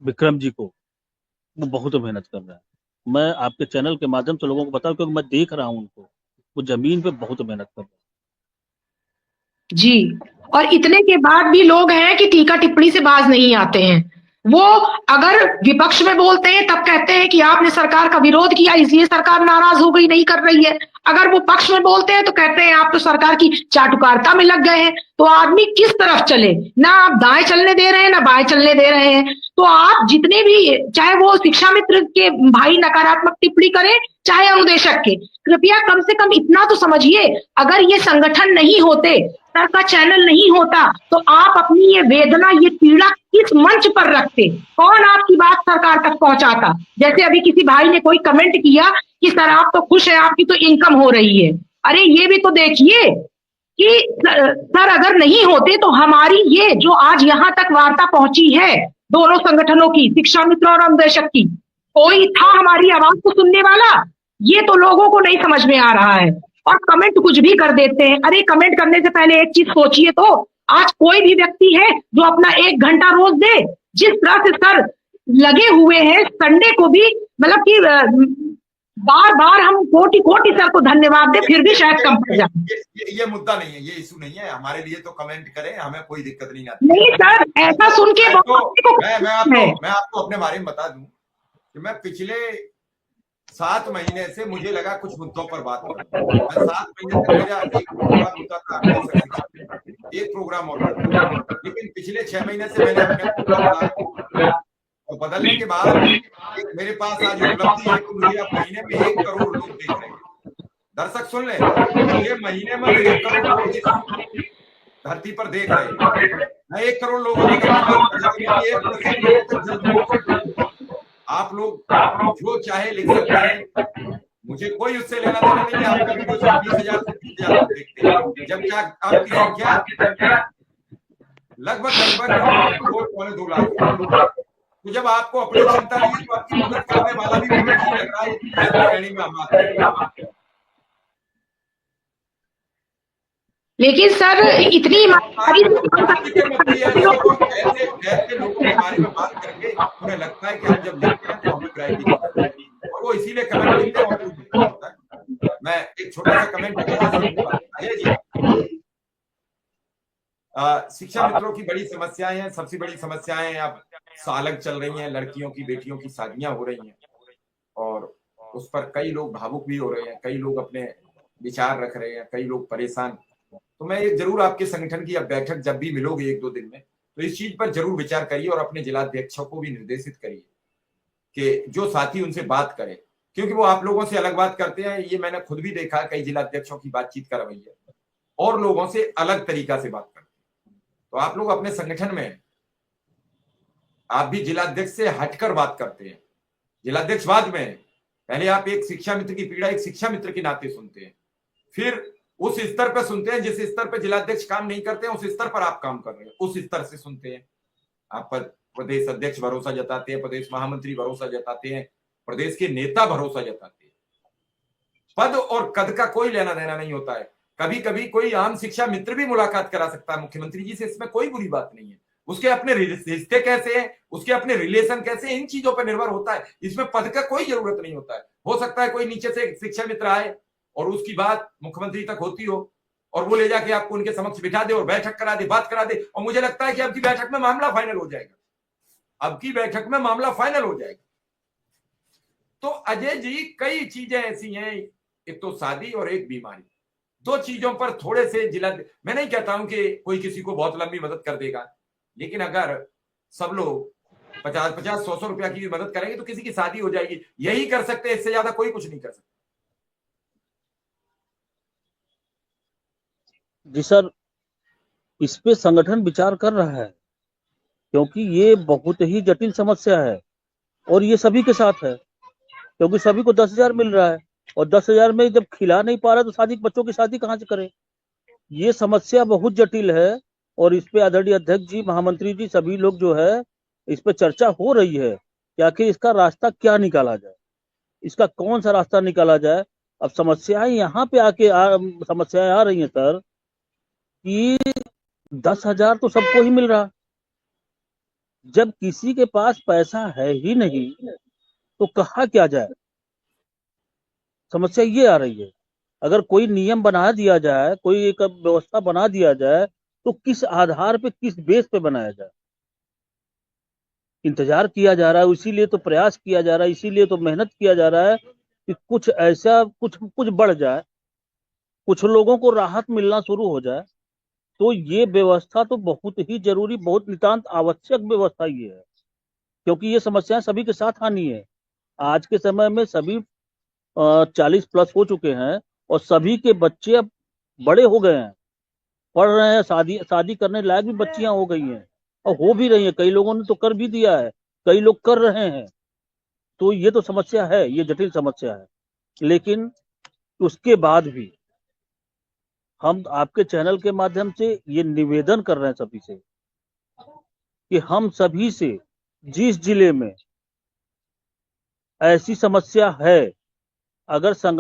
विक्रम जी को, वो बहुत मेहनत कर रहा है। मैं आपके चैनल के माध्यम से लोगों को बताऊं क्योंकि मैं देख रहा हूं उनको, वो जमीन पे बहुत मेहनत कर रहे जी। और इतने के बाद भी लोग हैं कि टीका टिप्पणी से बाज नहीं आते हैं। वो अगर विपक्ष में बोलते हैं तब कहते हैं कि आपने सरकार का विरोध किया इसलिए सरकार नाराज हो गई, नहीं कर रही है। अगर वो पक्ष में बोलते हैं तो कहते हैं आप तो सरकार की चाटुकारिता में लग गए हैं। तो आदमी किस तरफ चले? ना आप दाएं चलने दे रहे हैं ना बाएं चलने दे रहे हैं। तो आप जितने भी, चाहे वो शिक्षा मित्र के भाई नकारात्मक टिप्पणी करें, चाहे अनुदेशक के, कृपया कम से कम इतना तो समझिए, अगर ये संगठन नहीं होते, सर का चैनल नहीं होता, तो आप अपनी ये वेदना, ये पीड़ा किस मंच पर रखते? कौन आपकी बात सरकार तक पहुंचाता? जैसे अभी किसी भाई ने कोई कमेंट किया कि सर आप तो खुश हैं, आपकी तो इनकम हो रही है। अरे ये भी तो देखिए कि सर अगर नहीं होते तो हमारी ये जो आज यहाँ तक वार्ता पहुंची है, दोनों संगठनों की, शिक्षा मित्र और अनुदेशक की, कोई था हमारी आवाज को सुनने वाला? ये तो लोगों को नहीं समझ में आ रहा है। और कमेंट कुछ भी कर देते हैं। अरे कमेंट करने से पहले एक चीज सोचिए तो, आज कोई भी व्यक्ति है जो अपना 1 घंटा रोज दे, जिस तरह से सर लगे हुए हैं संडे को भी, मतलब कि बार बार हम कोटि कोटि सर को धन्यवाद दे, फिर भी शायद कम पड़ जाए। ये मुद्दा नहीं है, ये इशू नहीं है हमारे लिए। तो कमेंट करें, हमें कोई दिक्कत नहीं आती। नहीं सर, ऐसा सुन के मैं आपको अपने बारे में बता दूं कि मैं पिछले 7 महीने से मुझे लगा कुछ मुद्दों पर बात करूं। मैं 7 महीने से मेरा एक प्रोग्राम होता था, एक प्रोग्राम और था, लेकिन पिछले 6 महीने से मैंने अपने प्रोग्राम और बदलने के बाद मेरे पास आज उपलब्धि है कि मुझे अब महीने में 1 करोड़ लोग देख रहे हैं। दर्शक सुन ले, मुझे महीने में 1 करोड़ लोग धरती पर देख रहे हैं। मैं 1 करोड़ लोगों तक, आप लोग जो चाहे लिख सकते हैं, मुझे कोई उससे लेना देना नहीं है। आपका वीडियो 20,000 से 30,000 लोग देखते हैं, जबकि आपकी संख्या लगभग 2.2 लाख। तो जब आपको अपनी चिंता नहीं है तो आपकी मदद करने वाला भी मुझे नहीं लग रहा है इस श्रेणी में हम आते हैं। लेकिन सर इतनी ईमानदारी ऐसे लोगों के बारे में बात करके उन्हें लगता है कि हम जब लिखते हैं तो हमें ग्राइड करते हैं, और वो इसीलिए कमेंट लिखते हैं और कुछ नहीं होता है। मैं एक छोटा सा कमेंट अजय जी, शिक्षा मित्रों की बड़ी समस्याएं हैं। सबसे बड़ी समस्याएं अब सालक चल रही हैं, लड़कियों की, बेटियों की शादियां हो रही हैं, और उस पर कई लोग भावुक भी हो रहे हैं, कई लोग अपने विचार रख रहे हैं, कई लोग परेशान। तो मैं ये जरूर आपके संगठन की अब बैठक जब भी मिलोगे 1-2 दिन में, तो इस चीज पर जरूर विचार करिए और अपने जिलाध्यक्षों को भी निर्देशित करिए कि जो साथी उनसे बात करें, क्योंकि वो आप लोगों से अलग बात करते हैं। ये मैंने खुद भी देखा, कई जिलाध्यक्षों की बातचीत का रवैया और लोगों से अलग तरीका से बात करते हैं। तो आप लोग अपने संगठन में, आप भी जिलाध्यक्ष से हटकर बात करते हैं। जिलाध्यक्ष बाद में, पहले आप एक शिक्षा मित्र की पीड़ा एक शिक्षा मित्र के नाते सुनते हैं, फिर उस स्तर पर सुनते हैं जिस स्तर पर जिलाध्यक्ष काम नहीं करते हैं, उस स्तर पर आप काम कर रहे हैं, उस स्तर से सुनते हैं। आप प्रदेश अध्यक्ष भरोसा जताते हैं, प्रदेश महामंत्री भरोसा जताते हैं, प्रदेश के नेता भरोसा जताते हैं। पद और कद का कोई लेना देना नहीं होता है। कभी कभी कोई आम शिक्षा मित्र भी मुलाकात करा सकता है मुख्यमंत्री जी से, इसमें कोई बुरी बात नहीं है। उसके अपने रिश्ते कैसे हैं, उसके अपने रिलेशन कैसे हैं, इन चीजों पर निर्भर होता है। इसमें पद का कोई जरूरत नहीं होता है। हो सकता है कोई नीचे से शिक्षा मित्र आए और उसकी बात मुख्यमंत्री तक होती हो और वो ले जाके आपको उनके समक्ष बिठा दे और बैठक करा दे, बात करा दे, और मुझे लगता है कि अब की बैठक में मामला फाइनल हो जाएगा, अब की बैठक में मामला फाइनल हो जाएगा। तो अजय जी, कई चीजें ऐसी हैं, एक तो शादी और एक बीमारी, 2 चीजों पर थोड़े से जिला, मैं नहीं कहता हूं कि कोई किसी को बहुत लंबी मदद कर देगा, लेकिन अगर सब लोग 50-50, 100-100 रुपया की मदद करेंगे तो किसी की शादी हो जाएगी। यही कर सकते हैं, इससे ज्यादा कोई कुछ नहीं कर सकता। जी सर, इस पे संगठन विचार कर रहा है क्योंकि ये बहुत ही जटिल समस्या है और ये सभी के साथ है, क्योंकि सभी को 10,000 मिल रहा है और 10,000 में जब खिला नहीं पा रहा तो शादी, बच्चों की शादी कहाँ से करें? ये समस्या बहुत जटिल है और इस पे आदरणीय अध्यक्ष जी, महामंत्री जी, सभी लोग जो है इस पे चर्चा हो रही है कि आखिर इसका रास्ता क्या निकाला जाए, इसका कौन सा रास्ता निकाला जाए। अब समस्याएं यहाँ पे समस्याएं आ रही हैं सर कि 10,000 तो सबको ही मिल रहा, जब किसी के पास पैसा है ही नहीं तो कहा क्या जाए। समस्या ये आ रही है। अगर कोई नियम बना दिया जाए, कोई एक व्यवस्था बना दिया जाए, तो किस आधार पे, किस बेस पे बनाया जाए। इंतजार किया जा रहा है, इसीलिए तो प्रयास किया जा रहा है, इसीलिए तो मेहनत किया जा रहा है कि कुछ ऐसा कुछ कुछ बढ़ जाए, कुछ लोगों को राहत मिलना शुरू हो जाए। तो ये व्यवस्था तो बहुत ही जरूरी, बहुत नितांत आवश्यक व्यवस्था ये है, क्योंकि ये समस्याएं सभी के साथ आनी है। आज के समय में सभी 40+ हो चुके हैं और सभी के बच्चे अब बड़े हो गए हैं, पढ़ रहे हैं, शादी शादी करने लायक भी बच्चियां हो गई हैं और हो भी रही हैं। कई लोगों ने तो कर भी दिया है, कई लोग कर रहे हैं। तो ये तो समस्या है, ये जटिल समस्या है। लेकिन उसके बाद भी हम आपके चैनल के माध्यम से ये निवेदन कर रहे हैं सभी से कि हम सभी से, जिस जिले में ऐसी समस्या है, अगर संगठन